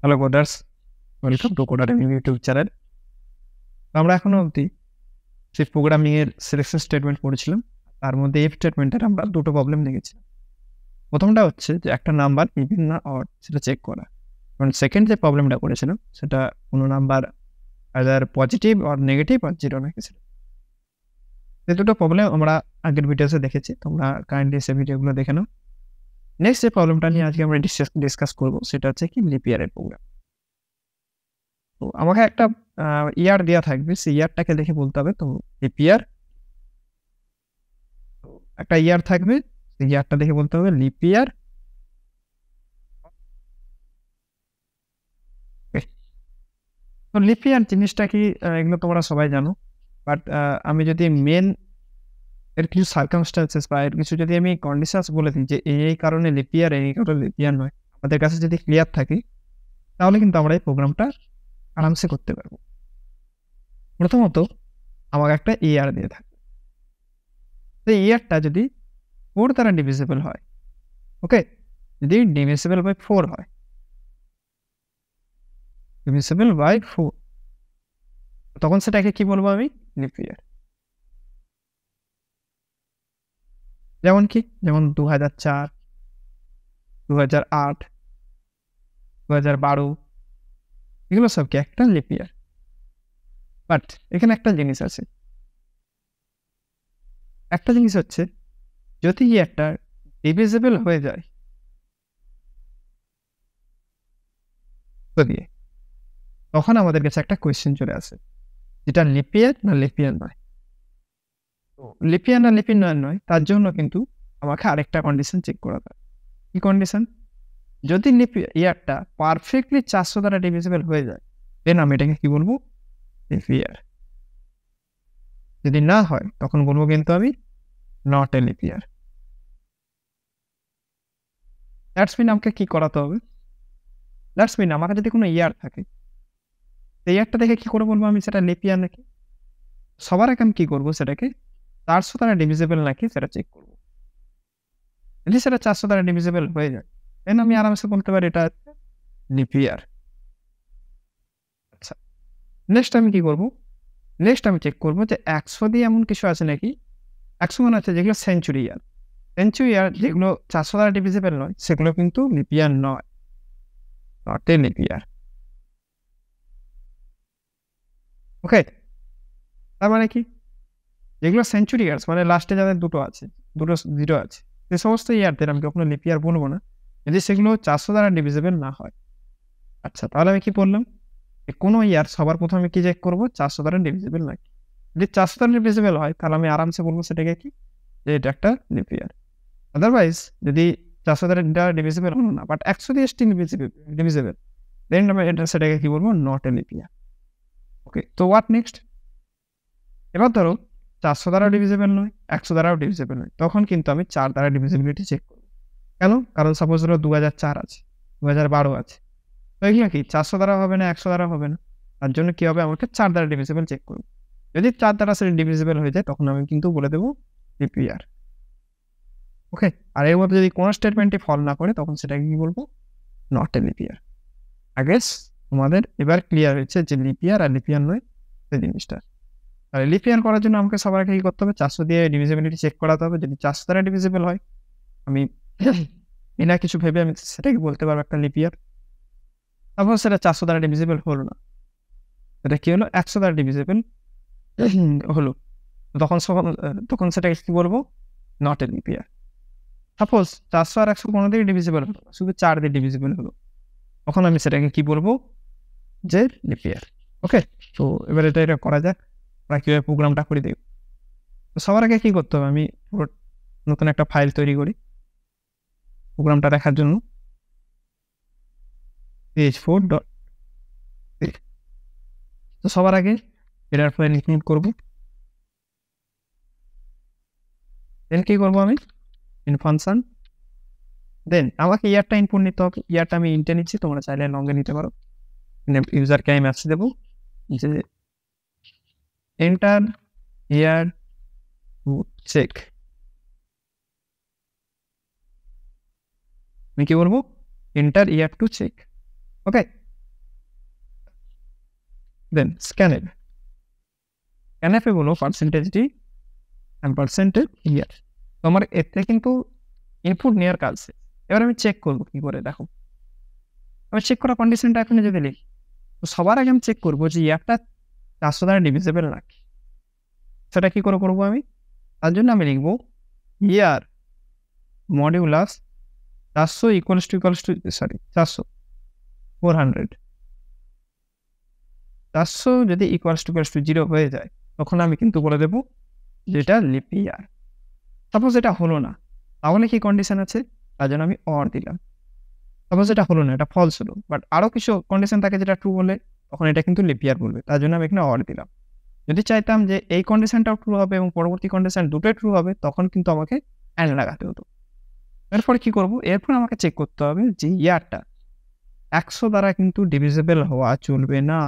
Hello coders, welcome to coder YouTube channel. আমরা এখনো অবধি সেই প্রোগ্রামিং এর সিলেকশন স্টেটমেন্ট পড়েছিলাম। তার মধ্যে ইফ স্টেটমেন্টের আমরা দুটো প্রবলেম দেখেছিলাম। প্রথমটা হচ্ছে যে একটা নাম্বার ইভেন না অড সেটা চেক করা, এবং সেকেন্ড যে প্রবলেমটা করেছিলাম সেটা কোনো number either positive or negative আর জিরো নাকি ছিল। এই দুটো প্রবলেম আমরা আগের ভিডিওতে দেখেছি, তোমরা কাইন্ডলি সেই ভিডিওগুলো দেখে নাও। নেক্সট যে প্রবলেমটা নিয়ে আজকে আমরা ডিসকাস করবো সেটা হচ্ছে কি লিপ ইয়ারের প্রোগ্রাম। তো আমাকে একটা ইয়ার দেওয়া থাকবে, সেই ইয়ারটাকে দেখে বলতে হবে তো লিপ ইয়ার। একটা ইয়ার থাকবে, সেই ইয়ারটা দেখে বলতে হবে লিপ ইয়ার। তো লিপ ইয়ার জিনিসটা কি, এগুলো তোমরা সবাই জানো, বাট আমি যদি মেন এর কিছু সার্কামস্টান্সেস বা এর কিছু যদি আমি কন্ডিশনস বলে দিই যে এই কারণে লিপ ইয়ার, এই কারণে লিপ ইয়ার নয়, আমাদের কাছে যদি ক্লিয়ার থাকে তাহলে কিন্তু আমরা এই প্রোগ্রামটা আরামসে করতে পারবো। প্রথমত আমাকে একটা ইয়ার দিয়ে থাকবে, সেই ইয়ারটা যদি 4 দ্বারা ডিভিজিবল হয়, ওকে, যদি ডিভিজিবল বাই 4 হয়, ডিভিজিবল বাই 4, তখন সেটাকে কি বলবো আমি, লিপ ইয়ার। যেমন কি, যেমন 2004, 2008, 2012, এগুলো সব কি একটা লিপ ইয়ার। বাট এখানে একটা জিনিস আছে, একটা জিনিস হচ্ছে যদি ইয়ারটা ডিভিজিবল হয়ে যায় দিয়ে, তখন আমাদের কাছে একটা কোয়েশ্চেন চলে আসে, যেটা লিপ ইয়ার না লিপ ইয়ার নয়। তো লিপ ইয়ার না লিপ ইয়ার নয়, তার জন্য কিন্তু আমাকে আরেকটা কন্ডিশন চেক করা দরকার। কি কন্ডিশন? যদি লিপ ইয়ারটা পারফেক্টলি 400 দ্বারা ডিভিজিবল হয়ে যায়, দেন আমি এটাকে কি বলবো, লিপ ইয়ার। যদি না হয় তখন বলবো কিন্তু আমি not a leap year. That's mean আমাকে কি করাতে হবে, দ্যাটস মিন আমাকে যদি কোনো ইয়ার থাকে, সেই ইয়ারটা দেখে কি করে বলবো আমি সেটা লিপ ইয়ার নাকি। সবার আগে আমি কি করবো, সেটাকে 400 দ্বারা ডিভিজিবল নাকি সেটা চেক করবো। যদি সেটা 400 দ্বারা ডিভিজিবল হয়ে যায়, দেন আমি আরামসে বলতে পারি এটা লিপ ইয়ার। আচ্ছা, নেক্সট আমি কি করবো, নেক্সট আমি চেক করবো যে 100 দিয়ে এমন কিছু আছে নাকি। 100 মানে আছে যেগুলো সেঞ্চুরি ইয়ার, সেঞ্চুরি ইয়ার যেগুলো 400 দ্বারা ডিভিজিবল নয় সেগুলো কিন্তু লিপ ইয়ার নয়, নট এ লিপ ইয়ার। ওকে, তার মানে কি, যেগুলো সেঞ্চুরি ইয়ার্স মানে লাস্টে যাদের দুটো আছে, দুটো জিরো আছে, সে সমস্ত ইয়ারদের আমি কখনো লিপ ইয়ার বলবো না যদি সেগুলো 400 দ্বারা ডিভিজিবল না হয়। আচ্ছা, তাহলে আমি কি বললাম, কোনো ইয়ার সবার প্রথমে কি চেক করবো, 400 দ্বারা ডিভিজিবল নাকি। যদি 400 দ্বারা ডিভিজিবল হয় তাহলে আমি আরামসে বলবো সেটাকে কি, যে এটা একটা লিপ ইয়ার। আদারওয়াইজ যদি 400 দ্বারা ডিভিজিবল হলো না, বাট 100 দিয়ে স্টিল ডিভিজিবল, দেন আমি এটা সেটাকে কি বলবো, নট এ লিপ ইয়ার। ওকে, তো হোয়াট নেক্সট। এবার ধরো 400 দ্বারাও ডিভিজিবল নয়, 100 দ্বারাও ডিভিজিবল নয়, তখন কিন্তু আমি 4 দ্বারা ডিভিজিবিলিটি চেক করবো। কেন? কারণ সাপোজ ধরো 2004 আছে, 2012 আছে, তো এগুলো কি 400 দ্বারা হবে না, 100 দ্বারা হবে না। তার জন্য কি হবে, আমাকে 4 দ্বারা ডিভিজিবল চেক করবো। যদি 4 দ্বারা সেটা ডিভিজিবল হয়ে যায় তখন আমি কিন্তু বলে দেবো লিপ ইয়ার। ওকে, আর এর মধ্যে যদি কোনো স্টেটমেন্টে ফল না করে তখন সেটাকে কি বলবো, নট এ লিপ ইয়ার। আগেস তোমাদের এবার ক্লিয়ার হয়েছে যে লিপ ইয়ার আর লিপ ইয়ার নয় সেই জিনিসটা। আর লিপ ইয়ার করার জন্য আমাকে সবার আগে কি করতে হবে, 400 দিয়ে ডিভিজিবিলিটি চেক করাতে হবে। যদি 400 দ্বারা ডিভিজিবল হয়, আমি বিনা কিছু ভেবে আমি সেটাকে বলতে পারবো একটা লিপ ইয়ার। তারপর সেটা 400 দ্বারা ডিভিজিবল হলো না, সেটা কি হলো, 100 দ্বারা ডিভিজিবল হলো, তখন সেটাকে কি বলবো, not a leap year. Suppose 400 আর 100 কোনো দিকে ডিভিজিবল হলো, শুধু 4 দিয়ে ডিভিজিবল হলো, তখন আমি সেটাকে কি বলবো, যে লিপ ইয়ার। ওকে, তো এবার এটা করা যাক, আমরা কিভাবে প্রোগ্রামটা করে দেব। তো সবার আগে কি করতে হবে, আমি নতুন একটা ফাইল তৈরি করি প্রোগ্রামটা দেখার জন্য, ph4. তো সবার আগে এটার ফাইল ইনক্লুড করবো, দেন কি করবো আমি, ইন ফাংশন, দেন আমাকে ইয়ারটা ইনপুট নিতে হবে। ইয়ারটা আমি ইন্টে নিচ্ছি, তোমরা চাইলে লঙ্গে নিতে পারো। ইউজারকে আমি মেসেজ দেবো যে এন্টার ইয়ার টু চেক। আমি কি বলবো, enter year to check. Okay, then scanf, স্ক্যানএফে বলো percentage d and percentage year. তো আমার এতে কিন্তু ইনপুট নেওয়ার কাজ শেষ। এবার আমি চেক করবো কি করে, দেখো আমি চেক করা কন্ডিশনটা এখানে যদি লিখি, তো সবার আগে আমি চেক করবো যে ইয়ারটা 400 দ্বারা ডিভিজিবল নাকি। সেটা কি করে করবো আমি, তার জন্য আমি লিখবো ইয়ার মডিউলাস 400 ইকুয়ালস টু 400 400 400 যদি ইকুয়ালস টু 0 হয়ে যায়, তখন আমি কিন্তু বলে দেবো যে এটা লিপ ইয়ার। সাপোজ এটা হলো না, তাহলে কি কন্ডিশন আছে, তার জন্য আমি অর দিলাম। সাপোজ এটা হলো না, এটা ফলস হলো, বাট আরও কিছু কন্ডিশন থাকে যেটা ট্রু হলে তখন এটা কিন্তু লিপ ইয়ার বলবে, তার জন্য আমি এখানে অর দিলাম। যদি চাইতাম যে এই কন্ডিশনটাও ট্রু হবে এবং পরবর্তী কন্ডিশন দুটোই ট্রু হবে, তখন কিন্তু আমাকে অ্যান্ড লাগাতে হতো। এরপরে কি করব, এরপর আমাকে চেক করতে হবে যে ইয়ারটা 100 দ্বারা কিন্তু ডিভিজিবল হওয়া চলবে না।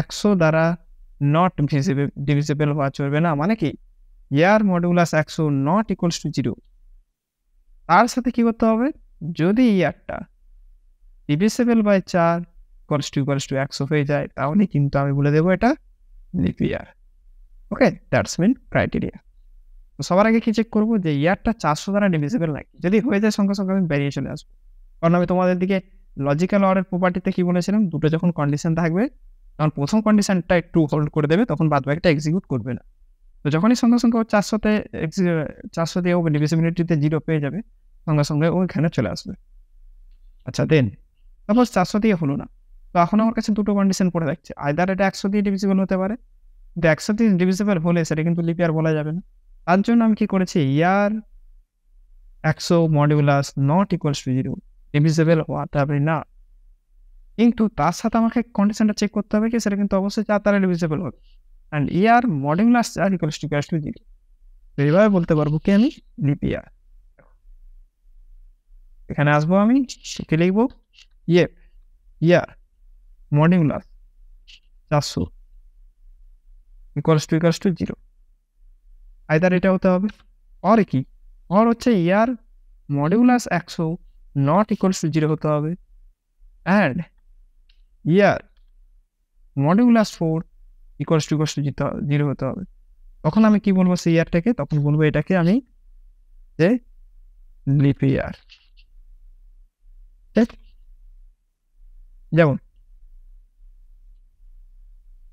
100 দ্বারা নট ডিভিজিবল হওয়া চলবে না, মানে কি year modulus 100 not equals to 0। তার সাথে কি করতে হবে, যদি ইয়ারটা ডিভিজিবল বাই 4 ইকুয়ালস টু 100 হয়ে যায়, তাহলে কিন্তু আমি বলে দেবো এটা leap year. Okay, that's mean criteria. তো সবার আগে কি চেক করবো যে ইয়ারটা 400 দ্বারা ডিভিজিবল নাকি। যদি হয়ে যায় সঙ্গে সঙ্গে আমি বেরিয়ে চলে আসবো, কারণ আমি তোমাদের দিকে লজিক্যাল অরের প্রপার্টিতে কি বলেছিলাম, দুটো যখন কন্ডিশন থাকবে তখন প্রথম কন্ডিশনটা একটু হোল্ড করে দেবে, তখন বাদ বাকিটা এক্সিকিউট করবে না। তো যখনই সঙ্গে সঙ্গে ও 400 দিয়ে ও ডিভিজিবিলিটিতে 0 পেয়ে যাবে, সঙ্গে সঙ্গে ও এখানে চলে আসবে। আচ্ছা, দেন সাপোজ 400 দিয়ে হলো না, তো এখন আমার কাছে দুটো কন্ডিশন পড়ে যাচ্ছে, আইদার এটা 100 দিয়ে ডিভিজিবল হতে পারে, কিন্তু 100 দিয়ে ডিভিজিবল হলে সেটা কিন্তু লিপ ইয়ার বলা যাবে না। তার জন্য আমি কি করেছি, ইয়ার 100 modulus not equals to 0 divisible হওয়াতে হবে না, কিন্তু তার সাথে আমাকে কন্ডিশনটা চেক করতে হবে কি, সেটা কিন্তু অবশ্যই 4 দ্বারা ডিভিজিবল হবে, and year modulus 4 equals to 0। তো এইভাবে বলতে পারবো কি আমি লিপ ইয়ার। এখানে আসবো, আমি কি লিখবো, ইয়ার মডিউলাস 400 ইকুয়ালস টু 0। আইদার এটা হতে হবে, অর কি, অর হচ্ছে ইয়ার মডিউলাস 100 নট ইকুয়ালস টু 0 হতে হবে, and year modulus 4 equals to 0 হতে হবে। তখন আমি কি বলবো সেই ইয়ারটাকে, তখন বলবো এটাকে আমি যে লিপ ইয়ার। যেমন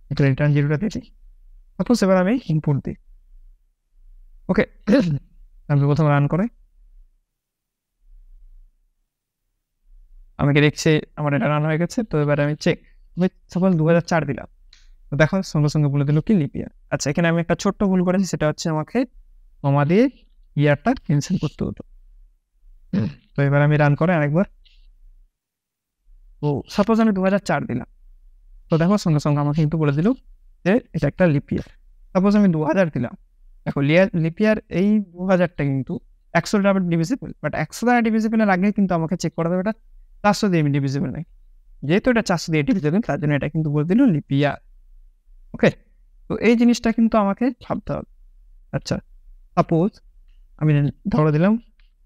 এটা রিটার্ন 0টা দিয়েছি, সাপোজ এবার আমি ইনপুট দিই। ওকে, আমি প্রথমে রান করে আমাকে দেখছে আমার এটা রান হয়ে গেছে। তো এবার আমি চেক, আমি সাপোজ 2004 দিলাম, তো দেখো সঙ্গে সঙ্গে বলে দিল কি লিপ ইয়ার। আচ্ছা, এখানে আমি একটা ছোট্ট ভুল করেছি, সেটা হচ্ছে আমাকে কমা দিয়ে ইয়ারটা ক্যান্সেল করতে হতো। তো এবার আমি রান করে আরেকবার, তো সাপোজ আমি 2004 দিলাম, তো দেখো সঙ্গে সঙ্গে আমাকে কিন্তু বলে দিল যে এটা একটা লিপ ইয়ার। সাপোজ আমি 2000 দিলাম, দেখো লিপ ইয়ার এই 2000টা কিন্তু 100 দ্বারা ডিভিজিবল, বাট 100 দ্বারা ডিভিজিবলের আগে কিন্তু আমাকে চেক করা হবে এটা 400 দিয়ে ডিভিজিবল নাকি। যেহেতু এটা 400 দিয়ে ডিভিজিবল, তার জন্য এটা কিন্তু বলে দিল লিপ ইয়ার। ওকে, তো এই জিনিসটা কিন্তু আমাকে ভাবতে হবে। আচ্ছা, সাপোজ আমি ধরে দিলাম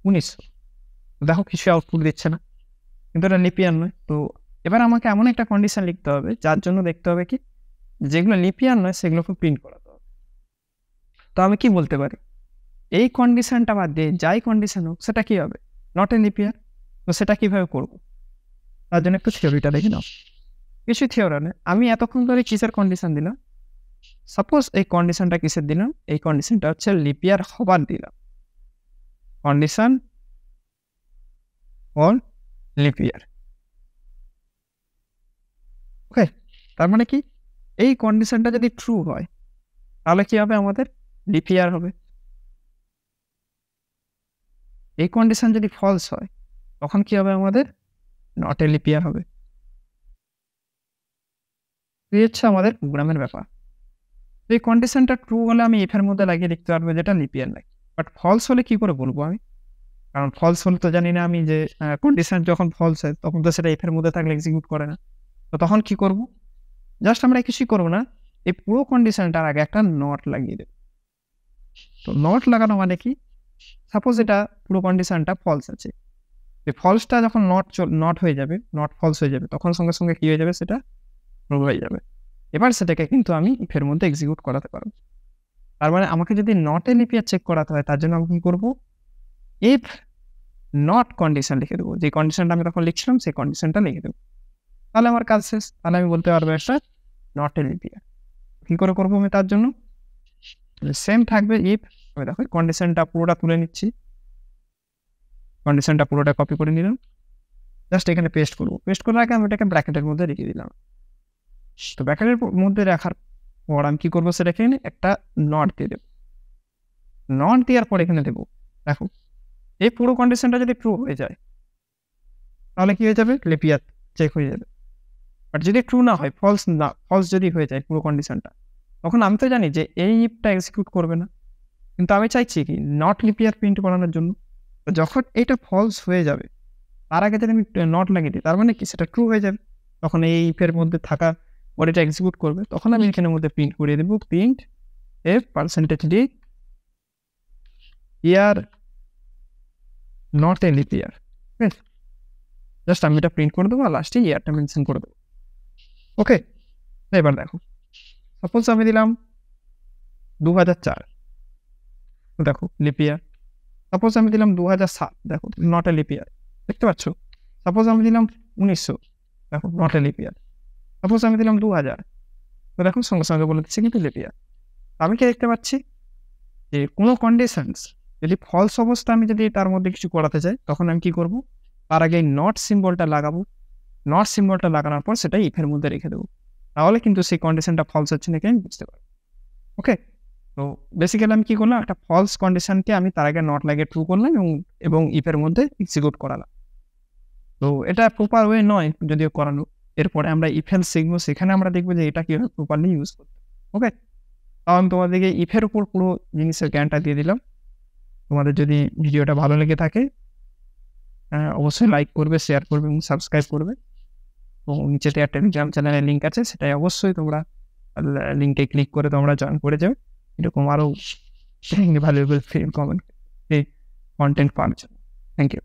1900, দেখো কিছু আউটপুট দিচ্ছে না, কিন্তু এটা লিপ ইয়ার নয়। তো এবার আমাকে এমন একটা কন্ডিশন লিখতে হবে যার জন্য দেখতে হবে কি, যেগুলো লিপ ইয়ার নয় সেগুলোকে প্রিন্ট করাতে হবে। তো আমি কি বলতে পারি, এই কন্ডিশনটা বাদ দিয়ে যাই কন্ডিশন হোক সেটা কি হবে, নট এ লিপ ইয়ার। তো সেটা কিভাবে করবো, তার জন্য একটু থিওরিটা দেখে নাও। কিছু থিওরি নেই, আমি এতক্ষণ ধরে কিসের কন্ডিশন দিলাম, সাপোজ এই কন্ডিশনটা কিসের দিলাম, এই কন্ডিশনটা হচ্ছে লিপ ইয়ার হবার দিলাম, কন্ডিশন ফর লিপ ইয়ার। ওকে, তার মানে কি, এই কন্ডিশনটা যদি ট্রু হয় তাহলে কি হবে, আমাদের লিপ ইয়ার হবে। এই কন্ডিশন যদি ফলস হয় তখন কি হবে, আমাদের নট এ লিপ ইয়ার হবে। এই হচ্ছে আমাদের প্রোগ্রামের ব্যাপার। তো এই কন্ডিশনটা ট্রু হলে আমি এফের মধ্যে লাগিয়ে দেখতে পারবো যেটা লিপ ইয়ার নাকি, বাট ফলস হলে কি করে বলবো আমি, কারণ ফলস হলে তো জানি না আমি যে কন্ডিশন যখন ফলস হয় তখন তো সেটা এফের মধ্যে থাকলে এক্সিকিউট করে না। তো তখন কি করব, জাস্ট আমরা কিছুই করবো না, এই পুরো কন্ডিশনটার আগে একটা নট লাগিয়ে দেব। তো নট লাগানো মানে কি, সাপোজ এটা পুরো কন্ডিশনটা ফলস আছে, ফলসটা যখন নট হয়ে যাবে, নট ফলস হয়ে যাবে, তখন সঙ্গে সঙ্গে কি হয়ে যাবে, সেটা ট্রু হয়ে যাবে। এবার সেটাকে কিন্তু আমি ইফের মধ্যে এক্সিকিউট করাতে পারবো। তার মানে আমাকে যদি নটে লিপ ইয়ার চেক করাতে হয়, তার জন্য আমি কি করবো, ইফ নট কন্ডিশন লিখে দেবো। যে কন্ডিশনটা আমি তখন লিখছিলাম সেই কন্ডিশনটা লিখে দেবো, তাহলে আমার কাজ শেষ। তাহলে আমি বলতে পারবো একটা নট এ লিপ ইয়ার। কি করে করবো আমি তার জন্য, সেম থাকবে ইফ, আমি দেখো কন্ডিশনটা পুরোটা তুলে নিচ্ছি, কন্ডিশনটা পুরোটা কপি করে নিলাম, জাস্ট এখানে পেস্ট করবো। পেস্ট করার আগে আমি এটাকে ব্র্যাকেটের মধ্যে রেখে দিলাম। তো ব্র্যাকেটের মধ্যে রাখার পর আমি কি করবো, সেটা এখানে একটা নট দিয়ে দেবো। নট দেওয়ার পর এখানে দেবো, দেখো এই পুরো কন্ডিশনটা যদি ট্রু হয়ে যায়, তাহলে কি হয়ে যাবে, লিপ ইয়ার চেক হয়ে যাবে। বাট যদি ট্রু না হয়, ফলস যদি হয়ে যায় পুরো কন্ডিশনটা, তখন আমি তো জানি যে এই ইফটা এক্সিকিউট করবে না, কিন্তু আমি চাইছি কি, নট লিপ ইয়ার প্রিন্ট করানোর জন্য। তো যখন এটা ফলস হয়ে যাবে, তার আগে যদি আমি নট লাগিয়ে দিই, তার মানে কি, সেটা ট্রু হয়ে যাবে। তখন এই ইফের মধ্যে থাকা পর এটা এক্সিকিউট করবে, তখন আমি এখানের মধ্যে প্রিন্ট করিয়ে দেবো, print F %d year not a leap year. Just আমি এটা প্রিন্ট করে দেবো, আর লাস্টে ইয়ারটা মেনশন করে দেবো। ওকে, এবার দেখো, সাপোজ আমি দিলাম 2004, দেখো লিপ ইয়ার। সাপোজ আমি দিলাম 2007, দেখো নট এ লিপ ইয়ার, দেখতে পাচ্ছ। সাপোজ আমি দিলাম 1900, দেখো not a leap year. Suppose আমি দিলাম 2000, তো দেখো সঙ্গে সঙ্গে বলে দিচ্ছে কিন্তু লিপ ইয়ার। আমি কি দেখতে পাচ্ছি, যে কোনো কন্ডিশনস যদি ফলস অবস্থা আমি যদি তার মধ্যে কিছু করাতে চাই, তখন আমি কি করব, তার আগে নট সিম্বলটা লাগাবো। নট সিম্বলটা লাগানোর পর সেটা ইফের মধ্যে রেখে দেবো, তাহলে কিন্তু সেই কন্ডিশনটা ফলস হচ্ছে নাকি আমি বুঝতে পারবো। ওকে, তো বেসিক্যালি আমি কি করলাম, একটা ফলস কন্ডিশনকে আমি তার আগে নট লাগিয়ে ট্রু করলাম এবং ইফের মধ্যে এক্সিকিউট করালাম। তো এটা প্রপার ওয়ে নয় যদিও করানো। এরপরে আমরা ইফেল শিখবো, সেখানে আমরা দেখবো যে এটা কীভাবে প্রপারলি ইউজ করতে। ওকে, তাও আমি তোমাদেরকে ইফের উপর পুরো জিনিসের জ্ঞানটা দিয়ে দিলাম। তোমাদের যদি ভিডিওটা ভালো লেগে থাকে, অবশ্যই লাইক করবে, শেয়ার করবে এবং সাবস্ক্রাইব করবে। এবং নিচেতে একটা টেলিগ্রাম চ্যানেলের লিঙ্ক আছে, সেটাই অবশ্যই তোমরা লিঙ্কে ক্লিক করে তোমরা জয়েন করে যাবে, এরকম আরও ভ্যালুয়েবল কন্টেন্ট পাওয়ার জন্য। Thank you.